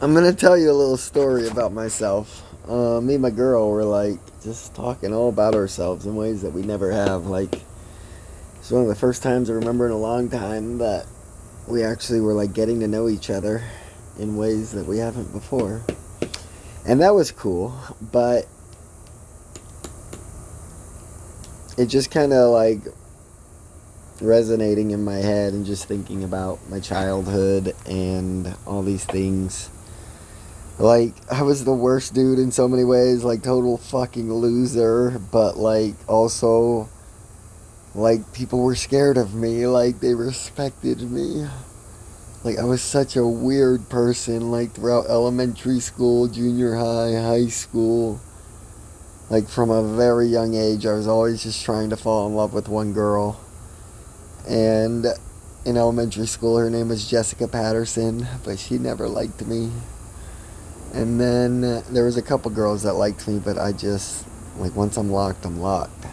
I'm gonna tell you a little story about myself. Me and my girl were like just talking all about ourselves in ways that we never have. Like, it's one of the first times I remember in a long time that we actually were like getting to know each other in ways that we haven't before. And that was cool, but it just kind of like resonating in my head and just thinking about my childhood and all these things. Like, I was the worst dude in so many ways, like, total fucking loser, but, like, also, like, people were scared of me, like, they respected me. Like, I was such a weird person, like, throughout elementary school, junior high, high school. Like, from a very young age, I was always just trying to fall in love with one girl. And in elementary school, her name was Jessica Patterson, but she never liked me. And then there was a couple girls that liked me, but I just, like, once I'm locked, I'm locked.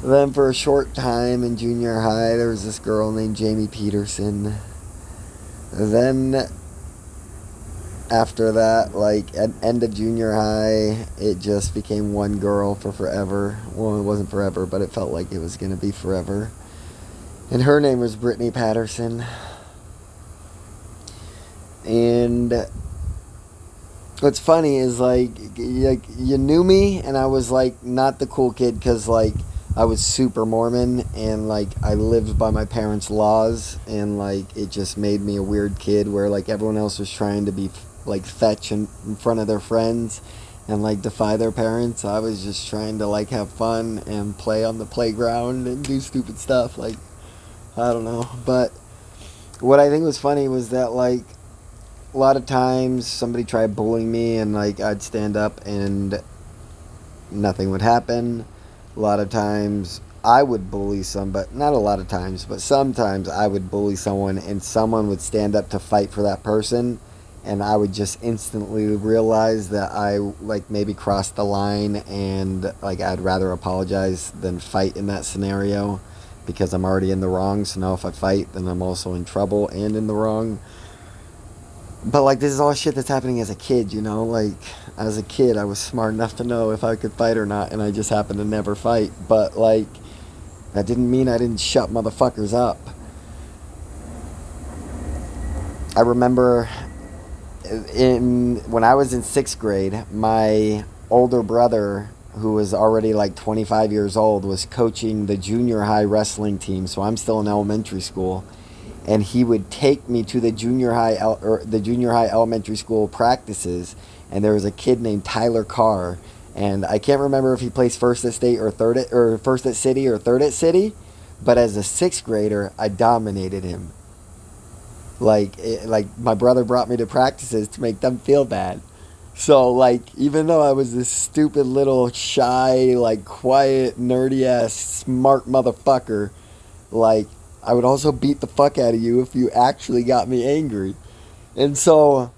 Then for a short time in junior high, there was this girl named Jamie Peterson. Then after that, like, at end of junior high, it just became one girl for forever. Well, it wasn't forever, but it felt like it was going to be forever. And her name was Brittany Patterson. And what's funny is like you knew me, and I was like not the cool kid because like I was super Mormon and like I lived by my parents' laws, and like it just made me a weird kid where like everyone else was trying to be like fetch in front of their friends and like defy their parents. I was just trying to like have fun and play on the playground and do stupid stuff. Like, I don't know, but what I think was funny was that like a lot of times somebody tried bullying me and like I'd stand up and nothing would happen. A lot of times I would bully but not a lot of times, but sometimes I would bully someone and someone would stand up to fight for that person, and I would just instantly realize that I like maybe crossed the line, and like I'd rather apologize than fight in that scenario because I'm already in the wrong. So now if I fight, then I'm also in trouble and in the wrong. But like this is all shit that's happening as a kid, you know? Like as a kid I was smart enough to know if I could fight or not, and I just happened to never fight. But like that didn't mean I didn't shut motherfuckers up. I remember in when I was in 6th grade, my older brother, who was already like 25 years old, was coaching the junior high wrestling team. So I'm still in elementary school, and he would take me to the junior high elementary school practices. And there was a kid named Tyler Carr, and I can't remember if he placed first at state or first at city or third at city, but as a 6th grader, I dominated him. Like my brother brought me to practices to make them feel bad. So like even though I was this stupid little shy, like quiet, nerdy ass smart motherfucker, like I would also beat the fuck out of you if you actually got me angry. And so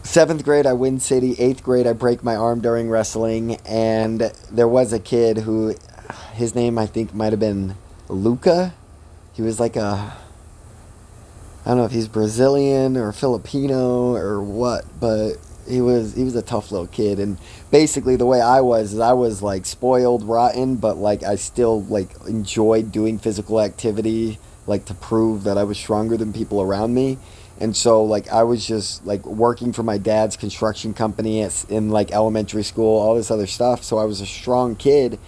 7th grade I win city, 8th grade I break my arm during wrestling, and there was a kid who his name I think might have been Luca. He was like I don't know if he's Brazilian or Filipino or what, but he was a tough little kid. And basically the way I was is I was like spoiled rotten, but like I still like enjoyed doing physical activity, like to prove that I was stronger than people around me. And so like I was just like working for my dad's construction company in like elementary school, all this other stuff. So I was a strong kid,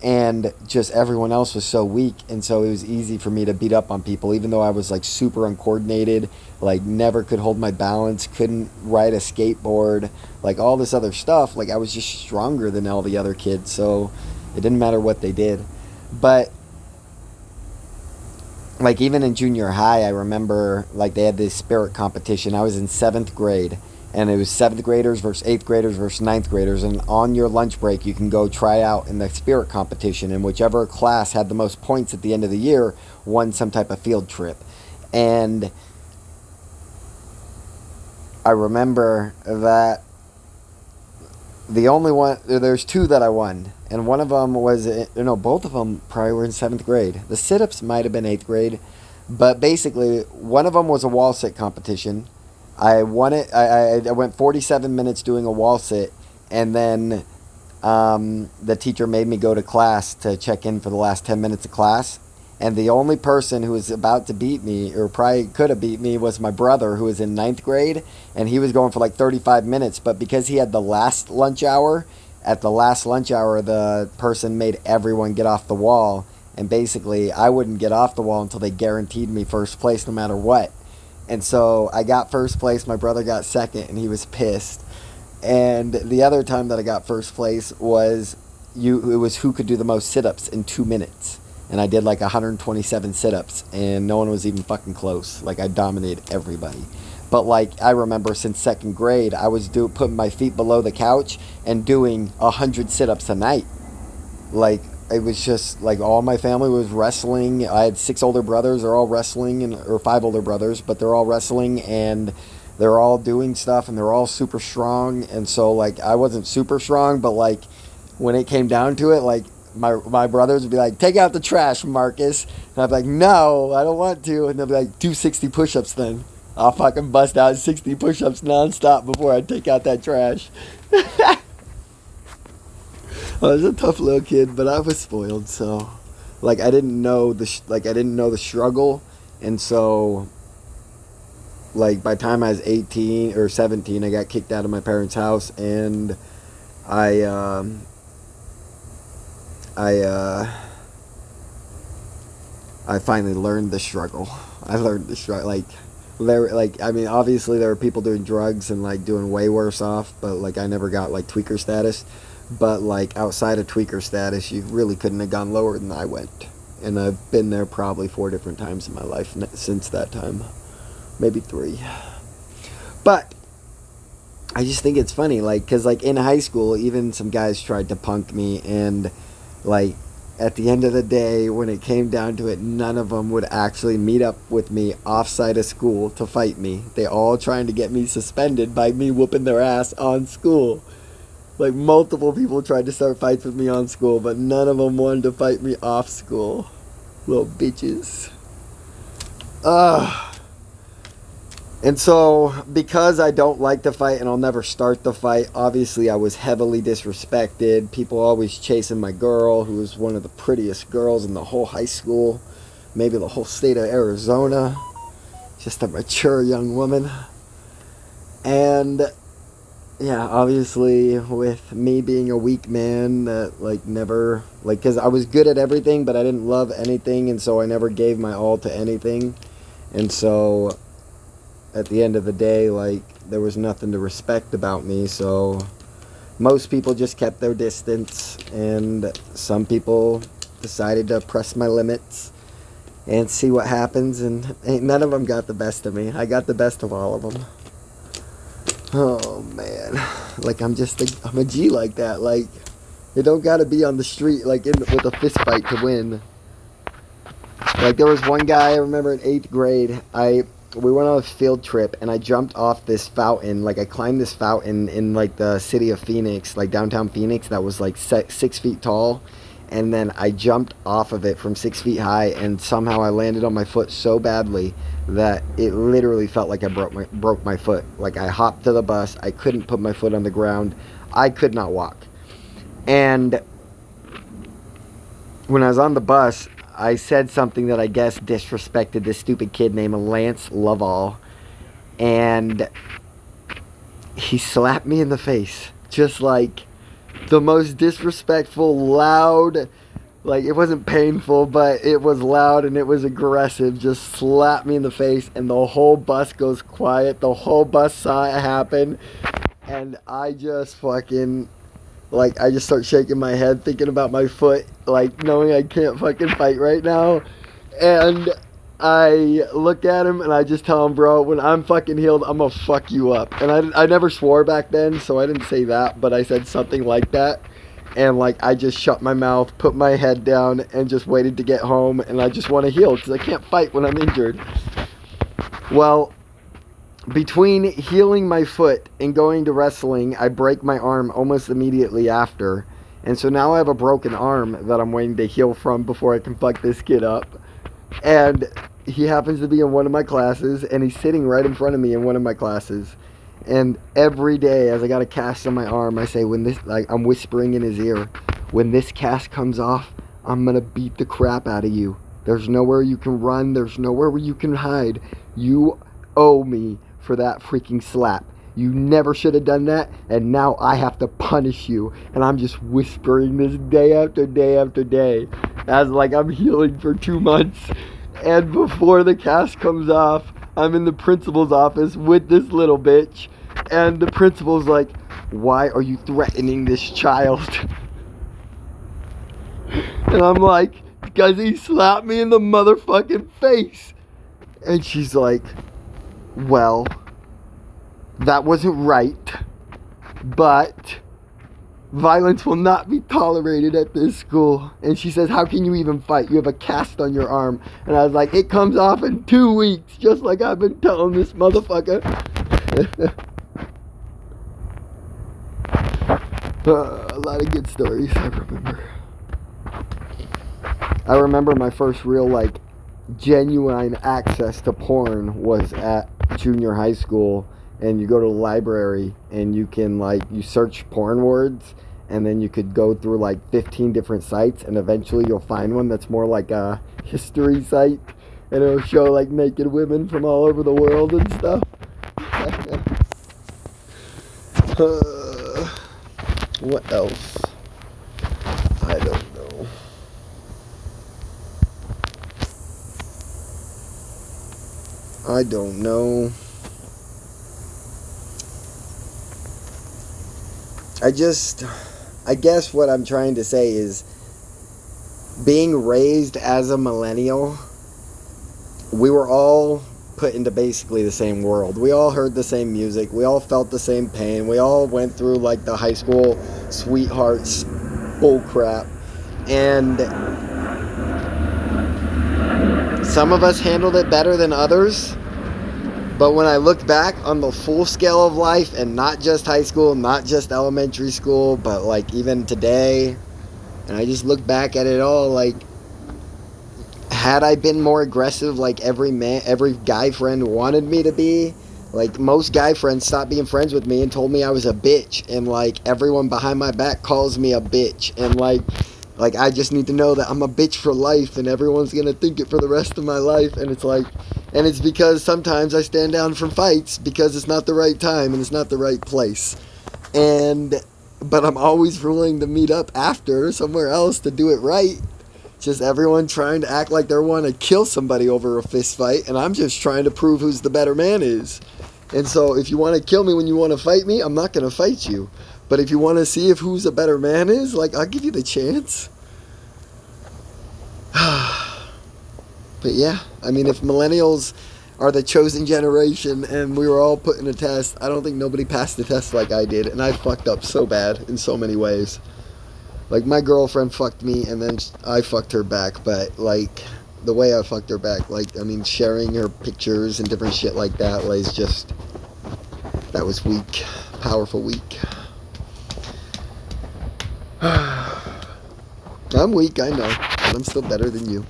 and just everyone else was so weak, and so it was easy for me to beat up on people even though I was like super uncoordinated, like never could hold my balance, couldn't ride a skateboard, like all this other stuff. Like I was just stronger than all the other kids, so it didn't matter what they did. But like even in junior high I remember like they had this spirit competition. I was in 7th grade, and it was 7th graders versus 8th graders versus 9th graders, and on your lunch break you can go try out in the spirit competition, and whichever class had the most points at the end of the year won some type of field trip. And I remember that the only one, there's two that I won, and one of them was, no, both of them probably were in 7th grade. The sit-ups might have been 8th grade, But basically, one of them was a wall sit competition. I won it. I went 47 minutes doing a wall sit, and then the teacher made me go to class to check in for the last 10 minutes of class. And the only person who was about to beat me, or probably could have beat me, was my brother, who was in ninth grade. And he was going for like 35 minutes. But because he had the last lunch hour, at the last lunch hour, the person made everyone get off the wall. And basically, I wouldn't get off the wall until they guaranteed me first place no matter what. And so I got first place. My brother got second, and he was pissed. And the other time that I got first place was it was who could do the most sit-ups in 2 minutes. And I did like 127 sit-ups, and no one was even fucking close. Like, I dominated everybody. But like, I remember since second grade, I was putting my feet below the couch and doing 100 sit-ups a night. Like, it was just like all my family was wrestling. I had 6 older brothers. They're all wrestling, or 5 older brothers, but they're all wrestling, and they're all doing stuff, and they're all super strong. And so like, I wasn't super strong, but like, when it came down to it, like, my brothers would be like, take out the trash, Marcus. And I'd be like, no, I don't want to. And they'll be like, do 60 push-ups then. I'll fucking bust out 60 push-ups nonstop before I take out that trash. I was a tough little kid, but I was spoiled. So, like, I didn't know the struggle, and so, like, by the time I was 18 or 17, I got kicked out of my parents' house, and I finally learned the struggle. I learned the struggle. I mean, obviously there were people doing drugs and like doing way worse off, but like I never got like tweaker status. But like outside of tweaker status, you really couldn't have gone lower than I went. And I've been there probably 4 different times in my life since that time, maybe 3. But I just think it's funny, like, cause like in high school, even some guys tried to punk me, and like, at the end of the day, when it came down to it, none of them would actually meet up with me offside of school to fight me. They all trying to get me suspended by me whooping their ass on school. Like, multiple people tried to start fights with me on school, but none of them wanted to fight me off school. Little bitches. Ugh. And so, because I don't like to fight and I'll never start the fight, obviously I was heavily disrespected. People always chasing my girl, who was one of the prettiest girls in the whole high school, maybe the whole state of Arizona. Just a mature young woman. And yeah, obviously with me being a weak man that like never, like, because I was good at everything, but I didn't love anything, and so I never gave my all to anything. And so at the end of the day, like, there was nothing to respect about me, so most people just kept their distance, and some people decided to press my limits and see what happens, and ain't none of them got the best of me. I got the best of all of them. Oh man, like, I'm a G like that. Like, you don't gotta be on the street like with a fist fight to win. Like, there was one guy I remember in 8th grade. We went on a field trip, and I jumped off this fountain. Like, I climbed this fountain in, like, the city of Phoenix, like, downtown Phoenix, that was, like, 6 feet tall. And then I jumped off of it from 6 feet high, and somehow I landed on my foot so badly that it literally felt like I broke my foot. Like, I hopped to the bus. I couldn't put my foot on the ground. I could not walk. And when I was on the bus, I said something that I guess disrespected this stupid kid named Lance Lovall, and he slapped me in the face, just like the most disrespectful, loud, like, it wasn't painful, but it was loud and it was aggressive, just slapped me in the face, and the whole bus goes quiet. The whole bus saw it happen, and I just fucking, like, I just start shaking my head, thinking about my foot, like, knowing I can't fucking fight right now. And I look at him and I just tell him, bro, when I'm fucking healed, I'm gonna fuck you up. And I never swore back then, so I didn't say that, but I said something like that. And, like, I just shut my mouth, put my head down, and just waited to get home. And I just want to heal, because I can't fight when I'm injured. Well, between healing my foot and going to wrestling, I break my arm almost immediately after. And so now I have a broken arm that I'm waiting to heal from before I can fuck this kid up. And he happens to be in one of my classes, and he's sitting right in front of me in one of my classes. And every day, as I got a cast on my arm, I say, when this, like, I'm whispering in his ear, when this cast comes off, I'm gonna beat the crap out of you. There's nowhere you can run. There's nowhere where you can hide. You owe me for that freaking slap. You never should have done that, and now I have to punish you. And I'm just whispering this day after day after day, as like I'm healing for 2 months. And before the cast comes off, I'm in the principal's office with this little bitch, and the principal's like, "Why are you threatening this child?" And I'm like, "Because he slapped me in the motherfucking face." And she's like, "Well, that wasn't right, but violence will not be tolerated at this school." And she says, "How can you even fight? You have a cast on your arm." And I was like, "It comes off in 2 weeks, just like I've been telling this motherfucker." A lot of good stories I remember. I remember my first real, like, genuine access to porn was at junior high school. And you go to the library and you can, like, you search porn words, and then you could go through like 15 different sites, and eventually you'll find one that's more like a history site, and it'll show like naked women from all over the world and stuff. What else? I don't know. I don't know. I guess what I'm trying to say is, being raised as a millennial, we were all put into basically the same world. We all heard the same music. We all felt the same pain. We all went through like the high school sweethearts bullcrap. And some of us handled it better than others. But when I look back on the full scale of life, and not just high school, not just elementary school, but like even today, and I just look back at it all, like, had I been more aggressive like every guy friend wanted me to be, like most guy friends stopped being friends with me and told me I was a bitch, and like everyone behind my back calls me a bitch, and like I just need to know that I'm a bitch for life, and everyone's gonna think it for the rest of my life. And it's like, and it's because sometimes I stand down from fights because it's not the right time and it's not the right place. But I'm always willing to meet up after somewhere else to do it right. Just everyone trying to act like they want to kill somebody over a fist fight, and I'm just trying to prove who's the better man is. And so if you want to kill me when you want to fight me, I'm not going to fight you. But if you want to see if who's a better man is, like, I'll give you the chance. But yeah, I mean, if millennials are the chosen generation and we were all put in a test, I don't think nobody passed the test like I did. And I fucked up so bad in so many ways. Like, my girlfriend fucked me, and then I fucked her back. But, like, the way I fucked her back, like, I mean, sharing her pictures and different shit like that was just, that was weak. Powerful weak. I'm weak, I know. But I'm still better than you.